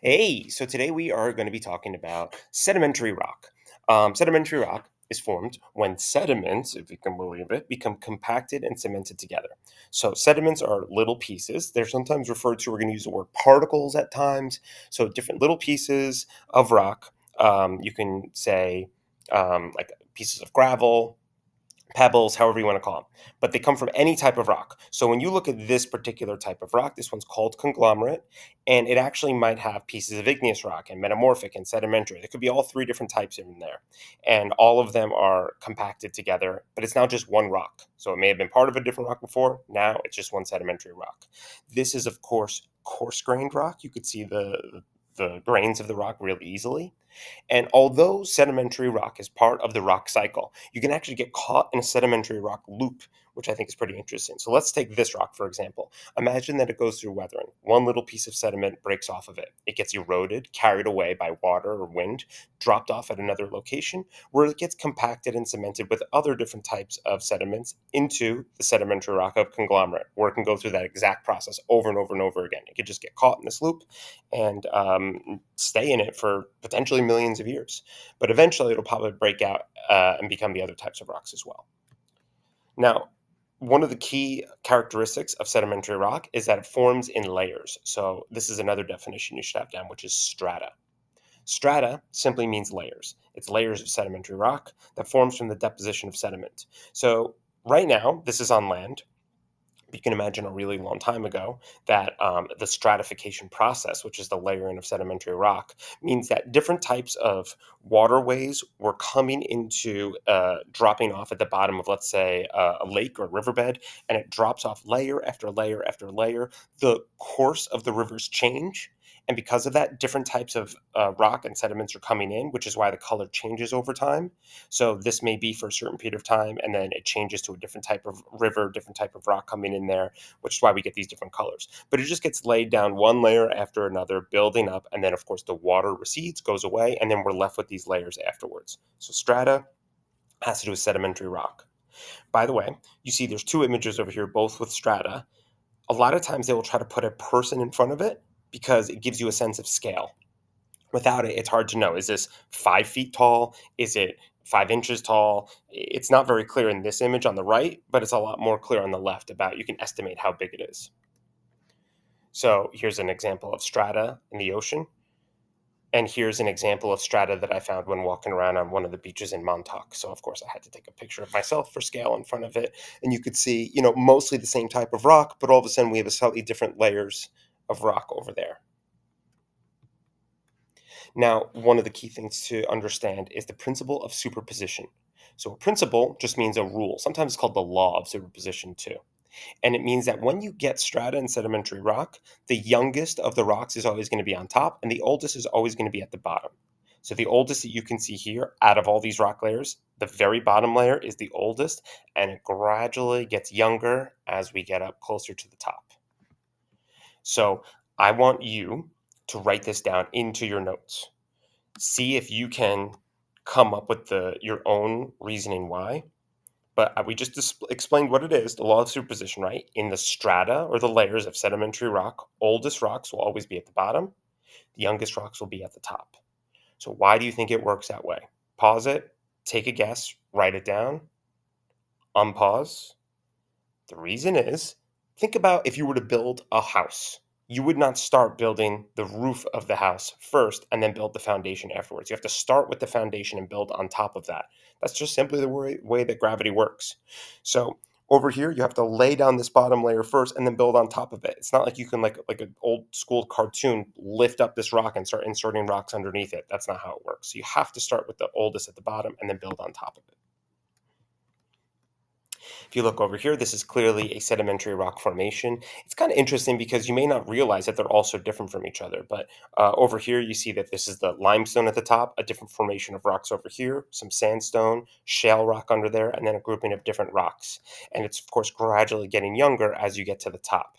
Hey, so today we are going to be talking about sedimentary rock. Sedimentary rock is formed when sediments, if you can believe it, become compacted and cemented together. So sediments are little pieces. They're sometimes referred to, we're going to use the word particles at times. So different little pieces of rock. You can say like pieces of gravel, pebbles, however you want to call them, but they come from any type of rock. So when you look at this particular type of rock, this one's called conglomerate, and it actually might have pieces of igneous rock and metamorphic and sedimentary. There could be all three different types in there, and all of them are compacted together, but it's now just one rock. So it may have been part of a different rock before, now it's just one sedimentary rock. This is, of course, coarse-grained rock. You could see the grains of the rock really easily. And although sedimentary rock is part of the rock cycle, you can actually get caught in a sedimentary rock loop, which I think is pretty interesting. So let's take this rock, for example. Imagine that it goes through weathering. One little piece of sediment breaks off of it. It gets eroded, carried away by water or wind, dropped off at another location, where it gets compacted and cemented with other different types of sediments into the sedimentary rock of conglomerate, where it can go through that exact process over and over and over again. It could just get caught in this loop and stay in it for potentially millions of years. But eventually it'll probably break out and become the other types of rocks as well. Now, one of the key characteristics of sedimentary rock is that it forms in layers. So this is another definition you should have down, which is strata. Strata simply means layers. It's layers of sedimentary rock that forms from the deposition of sediment. So right now, this is on land. You can imagine a really long time ago that the stratification process, which is the layering of sedimentary rock, means that different types of waterways were coming into dropping off at the bottom of, let's say, a lake or riverbed, and it drops off layer after layer after layer. The course of the rivers change. And because of that, different types of rock and sediments are coming in, which is why the color changes over time. So this may be for a certain period of time, and then it changes to a different type of river, different type of rock coming in there, which is why we get these different colors. But it just gets laid down one layer after another, building up, and then of course the water recedes, goes away, and then we're left with these layers afterwards. So strata has to do with sedimentary rock. By the way, you see there's two images over here, both with strata. A lot of times they will try to put a person in front of it because it gives you a sense of scale. Without it, it's hard to know. Is this 5 feet tall? Is it 5 inches tall? It's not very clear in this image on the right, but it's a lot more clear on the left about you can estimate how big it is. So here's an example of strata in the ocean. And here's an example of strata that I found when walking around on one of the beaches in Montauk. So of course I had to take a picture of myself for scale in front of it. And you could see, mostly the same type of rock, but all of a sudden we have a slightly different layers of rock over there. Now, one of the key things to understand is the principle of superposition. So, a principle just means a rule. Sometimes it's called the law of superposition, too. And it means that when you get strata and sedimentary rock, the youngest of the rocks is always going to be on top, and the oldest is always going to be at the bottom. So, the oldest that you can see here out of all these rock layers, the very bottom layer is the oldest, and it gradually gets younger as we get up closer to the top. So, I want you to write this down into your notes. See if you can come up with your own reasoning why. But we just explained what it is, the law of superposition, right? In the strata or the layers of sedimentary rock, oldest rocks will always be at the bottom, the youngest rocks will be at the top. So why do you think it works that way? Pause it, take a guess, write it down, unpause. The reason is, think about if you were to build a house. You would not start building the roof of the house first and then build the foundation afterwards. You have to start with the foundation and build on top of that. That's just simply the way that gravity works. So over here, you have to lay down this bottom layer first and then build on top of it. It's not like you can, like an old school cartoon, lift up this rock and start inserting rocks underneath it. That's not how it works. So you have to start with the oldest at the bottom and then build on top of it. If you look over here, this is clearly a sedimentary rock formation. It's kind of interesting because you may not realize that they're all so different from each other. But over here, you see that this is the limestone at the top, a different formation of rocks over here, some sandstone, shale rock under there, and then a grouping of different rocks. And it's, of course, gradually getting younger as you get to the top.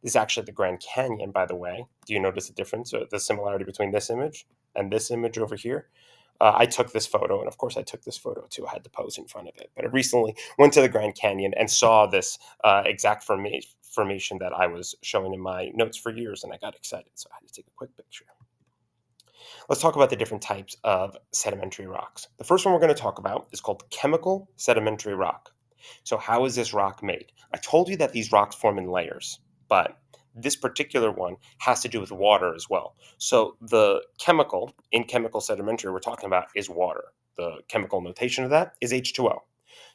This is actually the Grand Canyon, by the way. Do you notice the difference, or the similarity between this image and this image over here? I took this photo, and of course, I took this photo too. I had to pose in front of it. But I recently went to the Grand Canyon and saw this exact formation that I was showing in my notes for years, and I got excited, so I had to take a quick picture. Let's talk about the different types of sedimentary rocks. The first one we're going to talk about is called chemical sedimentary rock. So, how is this rock made? I told you that these rocks form in layers, but this particular one has to do with water as well. So, the chemical in chemical sedimentary we're talking about is water. The chemical notation of that is H2O.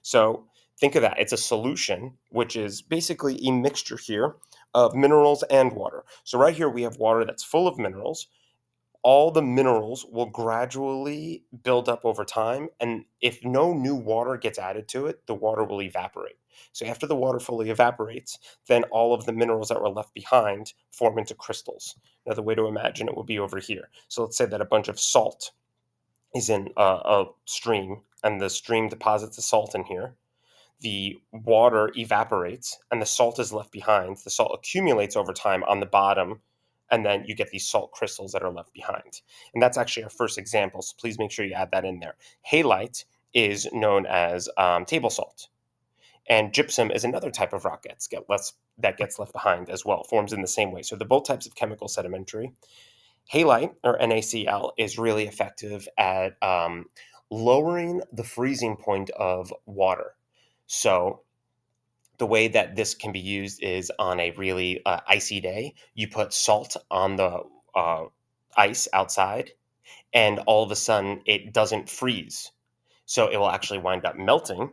So, think of that. It's a solution, which is basically a mixture here of minerals and water. So, right here we have water that's full of minerals. All the minerals will gradually build up over time, and if no new water gets added to it, the water will evaporate. So after the water fully evaporates, then all of the minerals that were left behind form into crystals. Now the way to imagine it would be over here. So let's say that a bunch of salt is in a stream, and the stream deposits the salt in here. The water evaporates and the salt is left behind. The salt accumulates over time on the bottom, and then you get these salt crystals that are left behind. And that's actually our first example, so please make sure you add that in there. Halite is known as table salt, and gypsum is another type of rock that gets left behind as well, forms in the same way. So they're both types of chemical sedimentary. Halite, or NaCl, is really effective at lowering the freezing point of water. So the way that this can be used is on a really icy day, you put salt on the uh, ice outside, and all of a sudden it doesn't freeze. So it will actually wind up melting,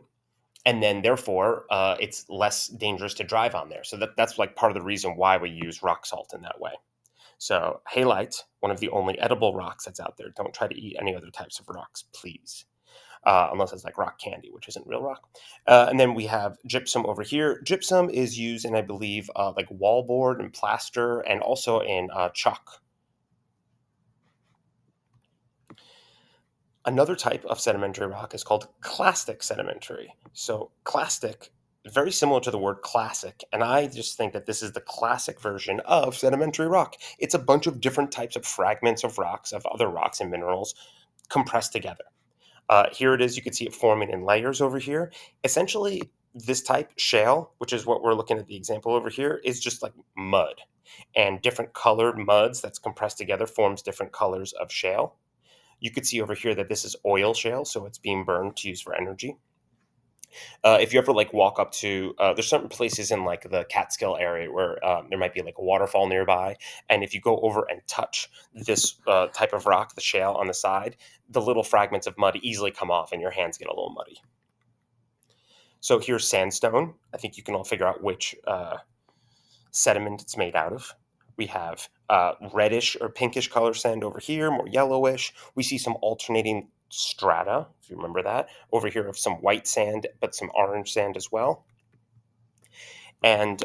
and then therefore it's less dangerous to drive on there. So that's like part of the reason why we use rock salt in that way. So halite, one of the only edible rocks that's out there. Don't try to eat any other types of rocks, please. Unless it's like rock candy, which isn't real rock. And then we have gypsum over here. Gypsum is used in, I believe, like wallboard and plaster, and also in chalk. Another type of sedimentary rock is called clastic sedimentary. So clastic, very similar to the word classic, and I just think that this is the classic version of sedimentary rock. It's a bunch of different types of fragments of rocks, of other rocks and minerals compressed together. Here it is. You can see it forming in layers over here. Essentially, this type, shale, which is what we're looking at the example over here, is just like mud. And different colored muds that's compressed together forms different colors of shale. You could see over here that this is oil shale, so it's being burned to use for energy. If you ever like walk up to, there's certain places in like the Catskill area where there might be like a waterfall nearby, and if you go over and touch this type of rock, the shale on the side, the little fragments of mud easily come off, and your hands get a little muddy. So here's sandstone. I think you can all figure out which sediment it's made out of. We have reddish or pinkish color sand over here, more yellowish. We see some alternating strata, if you remember that. Over here of some white sand, but some orange sand as well. And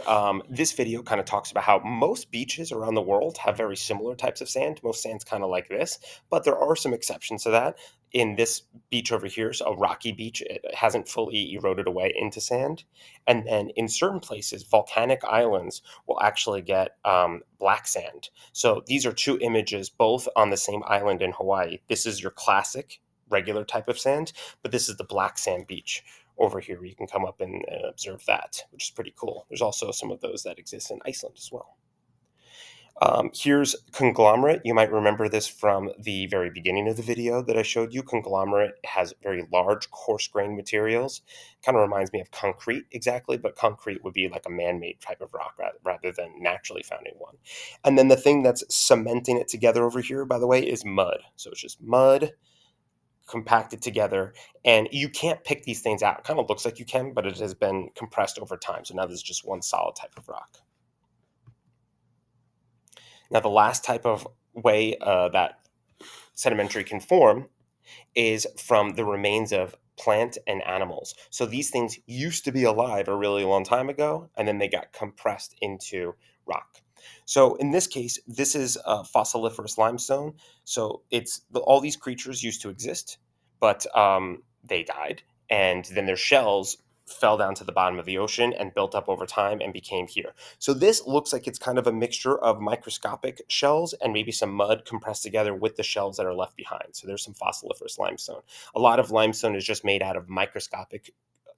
this video kind of talks about how most beaches around the world have very similar types of sand. Most sand's kind of like this, but there are some exceptions to that. In this beach over here, so a rocky beach, it hasn't fully eroded away into sand. And then in certain places, volcanic islands will actually get black sand. So these are two images, both on the same island in Hawaii. This is your classic regular type of sand, but this is the black sand beach over here. You can come up and observe that, which is pretty cool. There's also some of those that exist in Iceland as well. Here's conglomerate. You might remember this from the very beginning of the video that I showed you. Conglomerate has very large, coarse-grained materials. Kind of reminds me of concrete exactly, but concrete would be like a man-made type of rock rather than naturally found in one. And then the thing that's cementing it together over here, by the way, is mud. So it's just mud compacted together, and you can't pick these things out. It kind of looks like you can, but it has been compressed over time. So now there's just one solid type of rock. Now, the last type of way that sedimentary can form is from the remains of plant and animals. So these things used to be alive a really long time ago, and then they got compressed into rock. So in this case, this is fossiliferous limestone. So all these creatures used to exist, but they died, and then their shells fell down to the bottom of the ocean and built up over time and became here. So this looks like it's kind of a mixture of microscopic shells and maybe some mud compressed together with the shells that are left behind. So there's some fossiliferous limestone. A lot of limestone is just made out of microscopic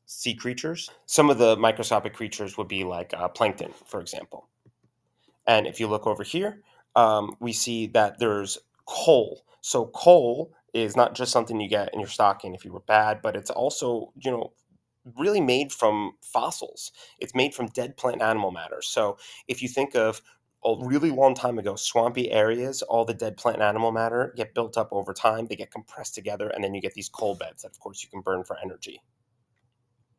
sea creatures. Some of the microscopic creatures would be like plankton, for example. And if you look over here, we see that there's coal. So coal is not just something you get in your stocking if you were bad, but it's also, really made from fossils. It's made from dead plant animal matter. So if you think of a really long time ago, swampy areas, all the dead plant and animal matter get built up over time. They get compressed together, and then you get these coal beds that, of course, you can burn for energy.